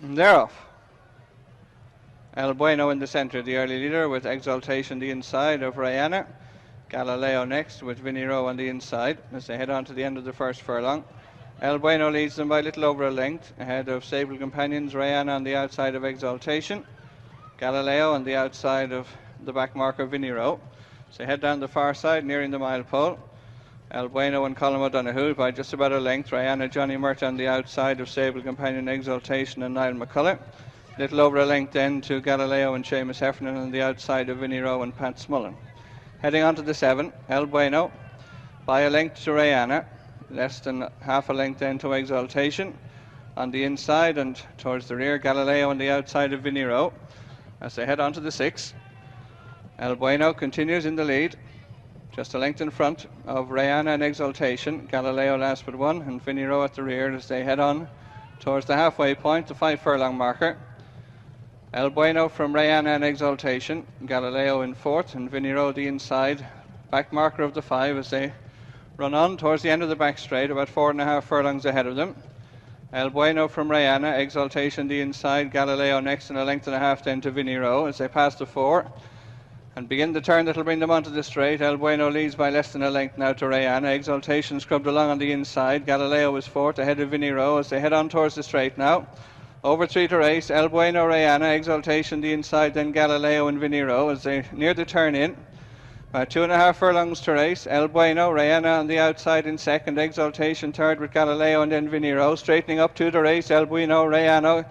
And they're off. El Bueno in the centre, the early leader, with Exaltation the inside of Rihanna. Galileo next with Vinny Rowe on the inside as they head on to the end of the first furlong. El Bueno leads them by a little over a length, ahead of Sable Companions, Rihanna on the outside of Exaltation. Galileo on the outside of the back marker Vinny Rowe. So they head down the far side, nearing the mile pole. El Bueno and Colin O'Donoghue by just about a length. Rihanna, Johnny Murta on the outside of Sable Companion, Exaltation and Niall McCullough. Little over a length then to Galileo and Seamus Heffernan on the outside of Vinny Rowe and Pat Smullen. Heading on to the 7, El Bueno by a length to Rihanna, less than half a length then to Exaltation. On the inside and towards the rear, Galileo on the outside of Vinny Rowe as they head on to the 6. El Bueno continues in the lead, just a length in front of Rihanna and Exaltation. Galileo last but one and Vinny Rowe at the rear as they head on towards the halfway point, the 5 furlong marker. El Bueno from Rihanna and Exaltation. Galileo in 4th and Vinny Rowe the inside back marker of the 5 as they run on towards the end of the back straight, about 4.5 furlongs ahead of them. El Bueno from Rihanna, Exaltation the inside, Galileo next and a length and a half then to Vinny Rowe as they pass the 4 and begin the turn that'll bring them onto the straight. El Bueno leads by less than a length now to Rihanna. Exaltation scrubbed along on the inside. Galileo is 4th ahead of Vinny Rowe as they head on towards the straight now. Over 3 to race, El Bueno, Rihanna, Exaltation the inside, then Galileo and Vinny Rowe as they near the turn in. 2.5 furlongs to race. El Bueno, Rihanna on the outside in 2nd, Exaltation 3rd with Galileo and then Vinny Rowe. Straightening up 2 to race, El Bueno, Rihanna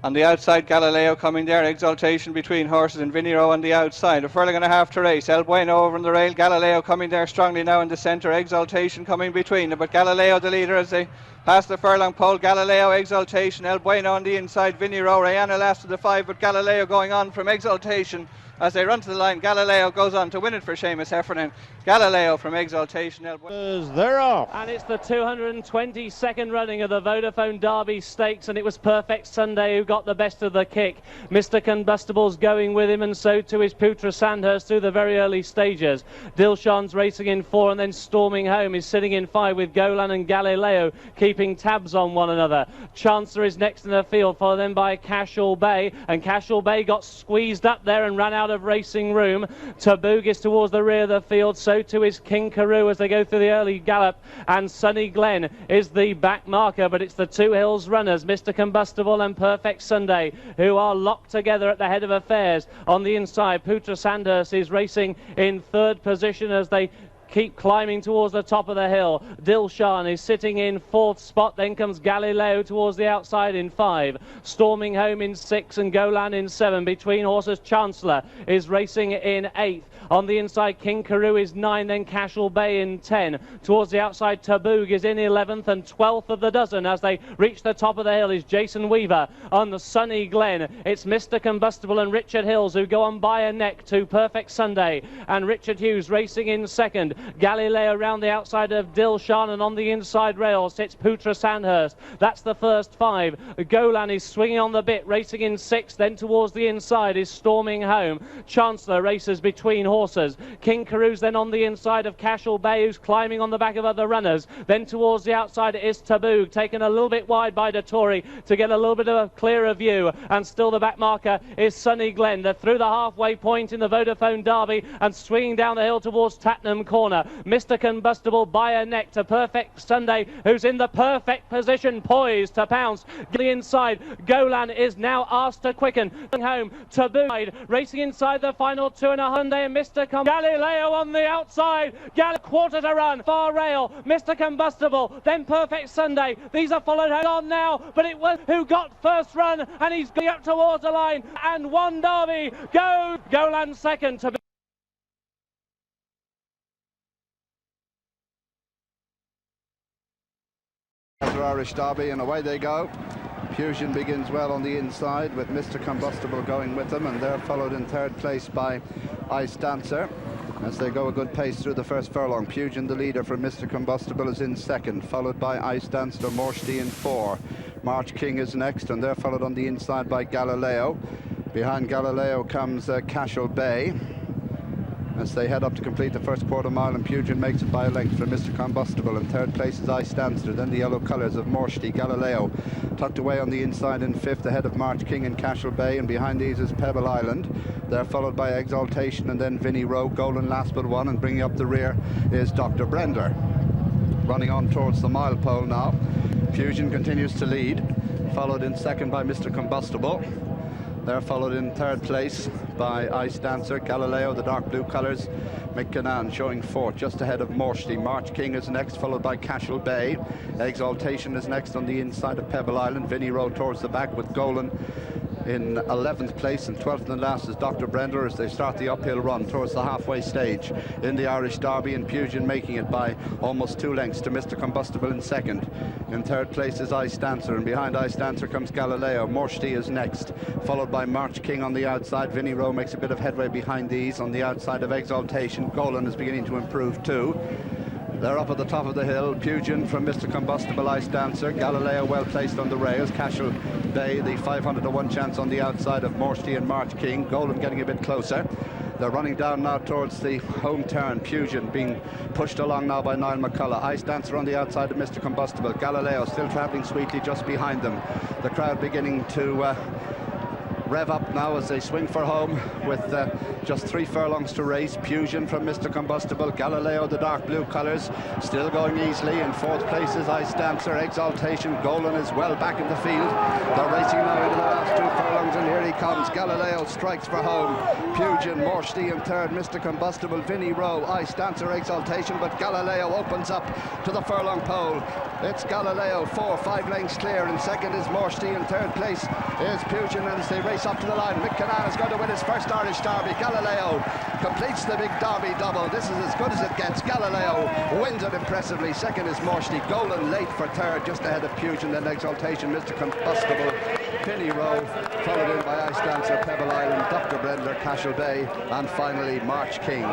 on the outside, Galileo coming there. Exaltation between horses and Vinny Rowe on the outside. 1.5 furlongs to race. El Bueno over on the rail. Galileo coming there strongly now in the centre. Exaltation coming between them. But Galileo the leader as they pass the furlong pole. Galileo, Exaltation. El Bueno on the inside. Vinny Rowe. Rihanna last of the 5. But Galileo going on from Exaltation. As they run to the line, Galileo goes on to win it for Seamus Heffernan. Galileo from Exaltation. They're off. And it's the 222nd running of the Vodafone Derby Stakes, and it was Perfect Sunday who got the best of the kick. Mr. Combustible's going with him, and so too is Putra Sandhurst through the very early stages. Dilshan's racing in 4 and then storming home is sitting in 5 with Golan and Galileo keeping tabs on one another. Chancellor is next in the field, followed then by Cashel Bay, and Cashel Bay got squeezed up there and ran out of racing room. Tabooga is towards the rear of the field, so too is King Carew as they go through the early gallop, and Sunny Glen is the back marker, but it's the Two Hills runners, Mr. Combustible and Perfect Sunday, who are locked together at the head of affairs. On the inside, Putra Sandhurst is racing in 3rd position as they keep climbing towards the top of the hill. Dilshan is sitting in 4th spot, then comes Galileo towards the outside in 5. Storming home in 6 and Golan in 7. Between horses, Chancellor is racing in 8th. On the inside, King Carew is 9, then Cashel Bay in 10. Towards the outside, Tabooga is in 11th, and 12th of the dozen as they reach the top of the hill is Jason Weaver. On the Sunny Glen, it's Mr. Combustible and Richard Hills who go on by a neck to Perfect Sunday, and Richard Hughes racing in 2nd. Galileo round the outside of Dilshan, and on the inside rail sits Putra Sandhurst. That's the first 5. Golan is swinging on the bit, racing in 6th. Then towards the inside is Storming Home. Chancellor races between horses. King Carew's then on the inside of Cashel Bay, who's climbing on the back of other runners. Then towards the outside is Tabooga, taken a little bit wide by Dettori to get a little bit of a clearer view. And still the back marker is Sunny Glen. They're through the halfway point in the Vodafone Derby and swinging down the hill towards Tattenham Corner. Mr. Combustible by a neck to Perfect Sunday, who's in the perfect position, poised to pounce. The inside, Golan is now asked to quicken. Home, Tabooga racing inside the final 2.5. And Mr. Galileo on the outside. Quarter to run, far rail. Mr. Combustible, then Perfect Sunday. These are followed on now, but it was who got first run, and he's going up towards the line. And one Derby goes. Golan second to Irish Derby, and away they go. Fusion begins well on the inside with Mr. Combustible going with them, and they're followed in 3rd place by Ice Dancer as they go a good pace through the first furlong. Fusion, the leader from Mr. Combustible, is in 2nd, followed by Ice Dancer, Morshty in 4. March King is next, and they're followed on the inside by Galileo. Behind Galileo comes Cashel Bay. as they head up to complete the first quarter mile, and Pugin makes it by a length from Mr. Combustible. In third place is Ice Dancer, then the yellow colours of Morshty, Galileo, tucked away on the inside in fifth, ahead of March King and Cashel Bay, and behind these is Pebble Island. They're followed by Exaltation and then Vinnie Rowe. Golden last but one, and bringing up the rear is Dr. Brender. Running on towards the mile pole now. Pugin continues to lead, followed in second by Mr. Combustible. They're followed in third place by Ice Dancer, Galileo, the dark blue colours, McCannan showing fourth, just ahead of Morshty. March King is next, followed by Cashel Bay. Exaltation is next on the inside of Pebble Island. Vinnie Rowe towards the back with Golan in 11th place, and 12th and last is Dr. Brender as they start the uphill run towards the halfway stage in the Irish Derby, and Pugin making it by almost 2 lengths to Mr. Combustible in second. In third place is Ice Dancer, and behind Ice Dancer comes Galileo. Morshty is next, followed by March King on the outside. Vinnie Rowe makes a bit of headway behind these on the outside of Exaltation. Golan is beginning to improve too. They're up at the top of the hill. Pugin from Mr. Combustible, Ice Dancer. Galileo well placed on the rails. Cashel Bay, the 500 to 1 chance on the outside of Morshty and March King. Golan getting a bit closer. They're running down now towards the home turn. Pugin being pushed along now by Niall McCullough. Ice Dancer on the outside of Mr. Combustible. Galileo still travelling sweetly just behind them. The crowd beginning to rev up now as they swing for home with just 3 furlongs to race. Pugin from Mr. Combustible, Galileo, the dark blue colours, still going easily. In fourth place is Ice Dancer, Exaltation. Golan is well back in the field. They're racing now into the last 2 furlongs, and here he comes. Galileo strikes for home. Pugin, Morshty in third, Mr. Combustible, Vinnie Rowe, Ice Dancer, Exaltation, but Galileo opens up to the furlong pole. It's Galileo, 4-5 lengths clear. In second is Morshty. In third place is Pugin, and as they race up to the line, McCannan is going to win his first Irish Derby. Galileo completes the big Derby double. This is as good as it gets. Galileo wins it impressively. Second is Morshty. Golan late for third, just ahead of Pugin, then Exaltation, Mr. Combustible, Vinnie Rowe, followed in by Ice Dancer, Pebble Island, Dr. Brender, Cashel Bay, and finally March King.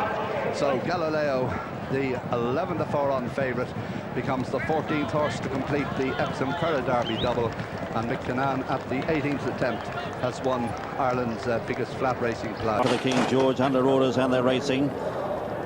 So Galileo, the 11 to 4 on favourite, becomes the 14th horse to complete the Epsom Curragh Derby double, and McCannan at the 18th attempt has won Ireland's biggest flat racing class. The King George under orders, and they're racing.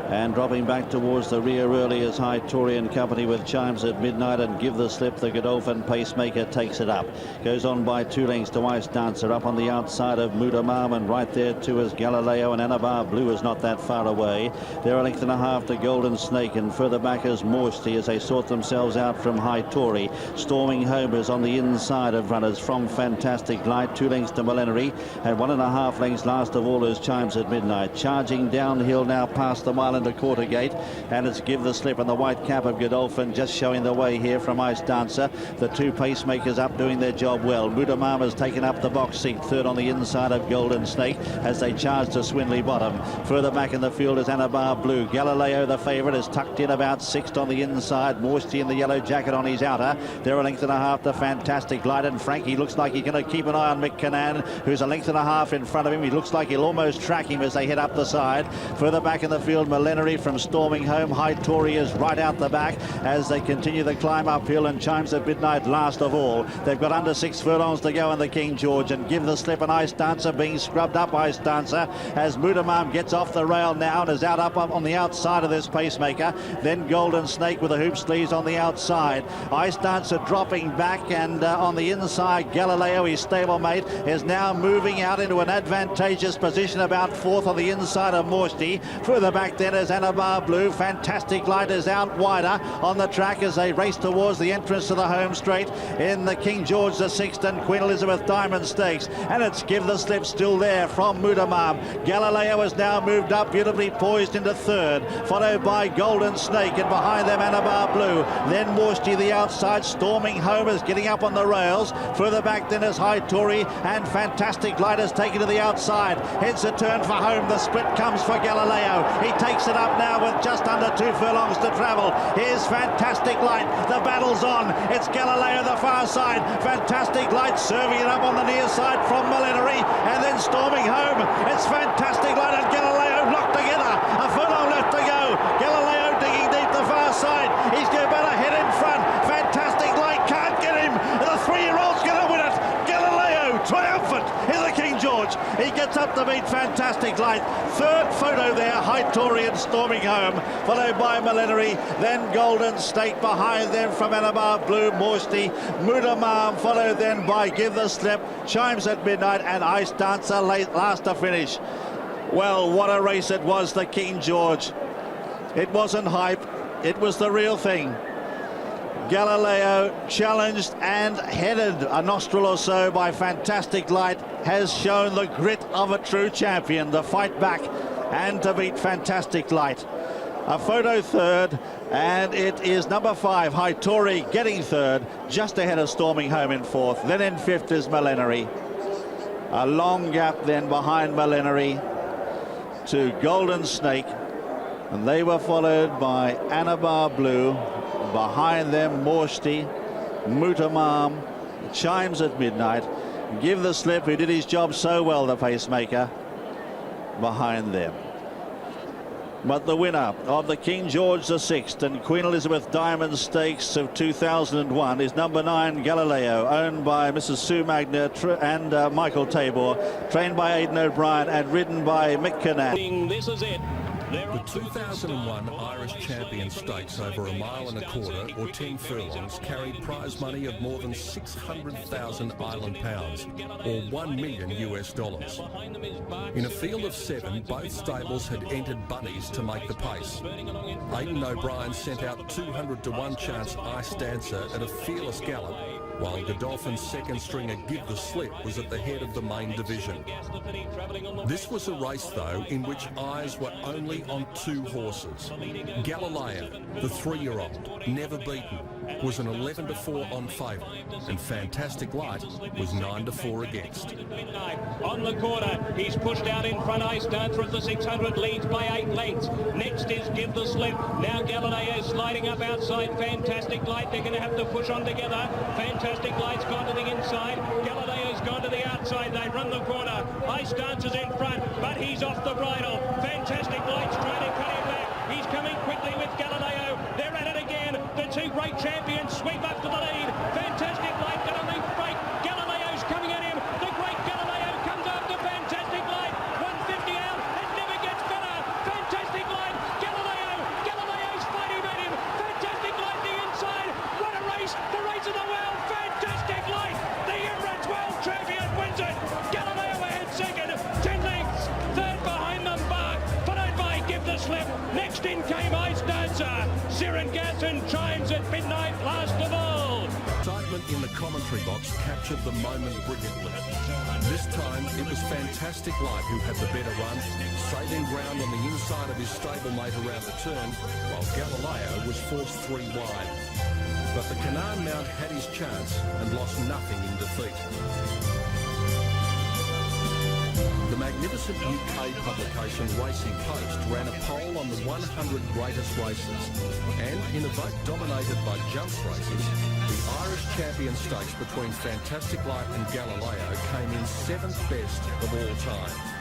And dropping back towards the rear early is High Tory and company with Chimes at Midnight, and Give the Slip, the Godolphin Pacemaker takes it up. Goes on by 2 lengths to Ice Dancer. Up on the outside of Mudamam, and right there too is Galileo, and Anabar Blue is not that far away. They're a length and a half to Golden Snake, and further back is Morshty as they sort themselves out from High Tory. Storming home is on the inside of runners from Fantastic Light. 2 lengths to Millenary, and 1.5 lengths last of all is Chimes at Midnight. Charging downhill now past the mile into Quarter Gate, and it's Give the Slip and the white cap of Godolphin just showing the way here from Ice Dancer. The 2 pacemakers up doing their job well. Mudamam has taken up the box seat, third on the inside of Golden Snake as they charge to Swinley Bottom. Further back in the field is Anabar Blue. Galileo, the favourite, is tucked in about 6th on the inside. Morshty in the yellow jacket on his outer. They're a length and a half to Fantastic Light, and Frankie looks like he's going to keep an eye on McCannan, who's a length and a half in front of him. He looks like he'll almost track him as they head up the side. Further back in the field, Millenary from Storming Home. High Tory is right out the back as they continue the climb uphill, and Chimes at Midnight last of all. They've got under 6 furlongs to go in the King George, and Give the Slip and Ice Dancer being scrubbed up. Ice Dancer as Mudamam gets off the rail now and is out up on the outside of this pacemaker. Then Golden Snake with the hoop sleeves on the outside. Ice Dancer dropping back, and on the inside Galileo, his stablemate, is now moving out into an advantageous position about 4th on the inside of Morshty. Further back then is Anabar Blue. Fantastic Light is out wider on the track as they race towards the entrance to the home straight in the King George the 6th and Queen Elizabeth Diamond Stakes, and it's Give the Slip still there from Mudamam. Galileo has now moved up, beautifully poised into 3rd, followed by Golden Snake, and behind them Anabar Blue. Then Morshty the outside. Storming Home is getting up on the rails. Further back then is High Tory, and Fantastic Light is taken to the outside. Heads a turn for home. The split comes for Galileo. He takes it up now with just under 2 furlongs to travel. Here's Fantastic Light. The battle's on. It's Galileo the far side. Fantastic Light serving it up on the near side from Millenary, and then Storming Home. It's Fantastic Light and Galileo locked together. A furlong left to go. Galileo digging deep the far side. He's going better head in front. Fantastic Light can't get him. The 3-year-old's going to win it. Galileo triumphant in the King George. George. He gets up to meet Fantastic Light. Third photo there, Hytorian storming home, followed by Millenary, then Golden Snake behind them from Anabar Blue, Morsty, Mudamam, followed then by Give the Slip, Chimes at Midnight, and Ice Dancer last to finish. Well, what a race it was, the King George. It wasn't hype, it was the real thing. Galileo challenged and headed a nostril or so by Fantastic Light has shown the grit of a true champion to fight back and to beat Fantastic Light. A photo third, and it is number 5, Hightori, getting third, just ahead of Storming Home in fourth. Then in fifth is Millenary. A long gap then behind Millenary to Golden Snake, and they were followed by Anabar Blue. Behind them, Morsty, Mutamam, Chimes at Midnight, Give the Slip, who did his job so well, the pacemaker, behind them. But the winner of the King George VI and Queen Elizabeth Diamond Stakes of 2001 is number 9, Galileo, owned by Mrs. Sue Magner and Michael Tabor, trained by Aidan O'Brien and ridden by Mick Cannan. This is it. The 2001 Irish Champion Stakes over 1.25 miles or 10 furlongs carried prize money of more than 600,000 island pounds or $1 million US. In a field of 7, both stables had entered bunnies to make the pace. Aidan O'Brien sent out 200 to 1 chance Ice Dancer at a fearless gallop, while Godolphin's second stringer Give the Slip was at the head of the main division. This was a race, though, in which eyes were only on 2 horses. Galileo, the 3-year-old, never beaten, was an 11-4 on favour, and Fantastic Light was 9-4 against. On the corner, he's pushed out in front. Ice Dancer at the 600 leads by 8 lengths. Next is Give the Slip. Now Galileo sliding up outside Fantastic Light. They're going to have to push on together. Fantastic Light's gone to the inside. Galileo's gone to the outside. They run the corner. Ice Dancer's in front, but he's off the bridle. Fantastic Light's trying to cut him back. He's coming quickly with Galileo. They're at it again. The 2 great champions sweep up to the lead. Fantastic Light got a leap break. Galileo's coming at him. The great Galileo comes after Fantastic Light. 150 out. It never gets better. Fantastic Light. Galileo's fighting at him. Fantastic Light the inside. What a race. The race of the world. Fantastic Light. The Emirates World Champion wins it. Galileo ahead second. 10 lengths. Third behind them, Bark. Followed by Give the Slip. Next in came Ice Dancer. Siren Gas and Chimes at Midnight last of all. Excitement in the commentary box captured the moment brilliantly. This time it was Fantastic Light who had the better run, saving ground on the inside of his stablemate around the turn, while Galileo was forced 3 wide. But the Canaan Mount had his chance and lost nothing in defeat. The magnificent UK publication Racing Post ran a poll on the 100 greatest races, and in a vote dominated by jumps races, the Irish Champion Stakes between Fantastic Light and Galileo came in 7th best of all time.